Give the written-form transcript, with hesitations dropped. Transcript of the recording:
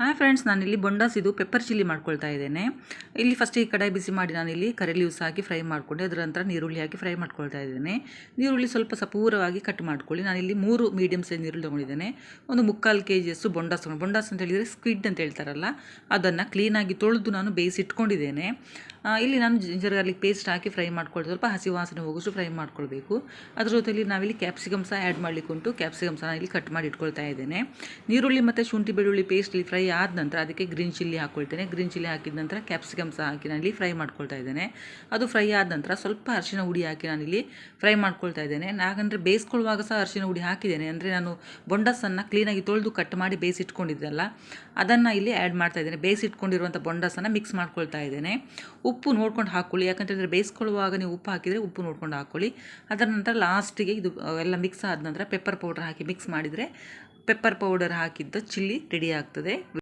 Hi friends, ನಾನಿಲ್ಲಿ ಬೊಂಡಾಸಿದು pepper chilli ಮಾಡ್ಕೊಳ್ತಾ ಇದ್ದೇನೆ. ಇಲ್ಲಿ ಫಸ್ಟಿಗೆ ಕಡಾಯಿ ಬಿಸಿ ಮಾಡಿ ನಾನಿಲ್ಲಿ ಕರಿ ಲೀವ್ಸ್ ಹಾಕಿ ಫ್ರೈ ಮಾಡಿಕೊಂಡೆ. ಅದರ ನಂತರ ನೀರುಳ್ಳಿ ಹಾಕಿ ಫ್ರೈ ಮಾಡ್ಕೊಳ್ತಾ ಇದ್ದೇನೆ. ನೀರುಳ್ಳಿ ಸ್ವಲ್ಪ ಸಪೂರವಾಗಿ ಕಟ್ ಮಾಡ್ಕೊಳ್ಳಿ. ನಾನಿಲ್ಲಿ 3 ಮೀಡಿಯಮ್ ಸೈಜ್ ನೀರುಳ್ಳಿ ತೊಗೊಂಡಿದ್ದೇನೆ. ಒಂದು 3/4 kg ಬೊಂಡಾಸ್ ತೊಗೊಂಡು, ಬೊಂಡಾಸ್ ಅಂತ ಹೇಳಿದರೆ ಸ್ಕ್ವಿಡ್ ಅಂತ ಹೇಳ್ತಾರಲ್ಲ, ಅದನ್ನು ಕ್ಲೀನಾಗಿ ತೊಳೆದು ನಾನು ಬೇಯಿಸಿಟ್ಕೊಂಡಿದ್ದೇನೆ. ಇಲ್ಲಿ ನಾನು ಜಿಂಜರ್ ಗಾರ್ಲಿಕ್ ಪೇಸ್ಟ್ ಹಾಕಿ ಫ್ರೈ ಮಾಡ್ಕೊಳ್ತಾ ಸ್ವಲ್ಪ ಹಸಿ ವಾಸನೆ ಹೋಗೋಷ್ಟು ಫ್ರೈ ಮಾಡ್ಕೊಳ್ಬೇಕು. ಅದರ ಜೊತೆಯಲ್ಲಿ ನಾವಿಲ್ಲಿ ಕ್ಯಾಪ್ಸಿಕಮ್ ಸಹ ಆ್ಯಡ್ ಮಾಡಲಿಕ್ಕೆ ಉಂಟು. ಕ್ಯಾಪ್ಸಿಕಮ್ ಸಹ ಇಲ್ಲಿ ಕಟ್ ಮಾಡಿ ಇಟ್ಕೊಳ್ತಾ ಇದ್ದೇನೆ. ನೀರುಳ್ಳಿ ಮತ್ತು ಶುಂಠಿ ಬೆಳ್ಳುಳ್ಳಿ ಪೇಸ್ಟ್ ಇಲ್ಲಿ ಫ್ರೈ ಆದ ನಂತರ ಅದಕ್ಕೆ ಗ್ರೀನ್ ಚಿಲ್ಲಿ ಹಾಕ್ಕೊಳ್ತೇನೆ. ಗ್ರೀನ್ ಚಿಲ್ಲಿ ಹಾಕಿದ ನಂತರ ಕ್ಯಾಪ್ಸಿಕಮ್ ಸಹ ಹಾಕಿ ನಾನಿಲ್ಲಿ ಫ್ರೈ ಮಾಡ್ಕೊಳ್ತಾ ಇದ್ದೇನೆ. ಅದು ಫ್ರೈ ಆದ ನಂತರ ಸ್ವಲ್ಪ ಅರಿಶಿನ ಹುಡಿ ಹಾಕಿ ನಾನಿಲ್ಲಿ ಫ್ರೈ ಮಾಡ್ಕೊಳ್ತಾ ಇದ್ದೇನೆ. ನಾಗಂದರೆ ಬೇಯಿಸ್ಕೊಳ್ಳುವಾಗ ಸಹ ಅರಿಶಿನ ಹುಡಿ ಹಾಕಿದ್ದೇನೆ. ಅಂದರೆ ನಾನು ಬೊಂಡಸನ್ನು ಕ್ಲೀನಾಗಿ ತೊಳೆದು ಕಟ್ ಮಾಡಿ ಬೇಯಿಸಿಟ್ಕೊಂಡಿದ್ದೆಲ್ಲ ಅದನ್ನು ಇಲ್ಲಿ ಆ್ಯಡ್ ಮಾಡ್ತಾ ಇದ್ದೇನೆ. ಬೇಯಿಸಿಟ್ಕೊಂಡಿರುವಂಥ ಬೊಂಡಸನ್ನು ಮಿಕ್ಸ್ ಮಾಡ್ಕೊಳ್ತಾ ಇದ್ದೇನೆ. ಉಪ್ಪು ನೋಡ್ಕೊಂಡು ಹಾಕ್ಕೊಳ್ಳಿ, ಯಾಕಂತೇಳಿದರೆ ಬೇಯಿಸ್ಕೊಳ್ಳುವಾಗ ನೀವು ಉಪ್ಪು ಹಾಕಿದರೆ ಉಪ್ಪು ನೋಡ್ಕೊಂಡು ಹಾಕ್ಕೊಳ್ಳಿ. ಅದರ ನಂತರ ಲಾಸ್ಟಿಗೆ ಇದು ಎಲ್ಲ ಮಿಕ್ಸ್ ಆದ ನಂತರ ಪೆಪ್ಪರ್ ಪೌಡರ್ ಹಾಕಿ ಮಿಕ್ಸ್ ಮಾಡಿದರೆ ಪೆಪ್ಪರ್ ಪೌಡರ್ ಹಾಕಿದ್ದ ಚಿಲ್ಲಿ ರೆಡಿ ಆಗ್ತದೆ.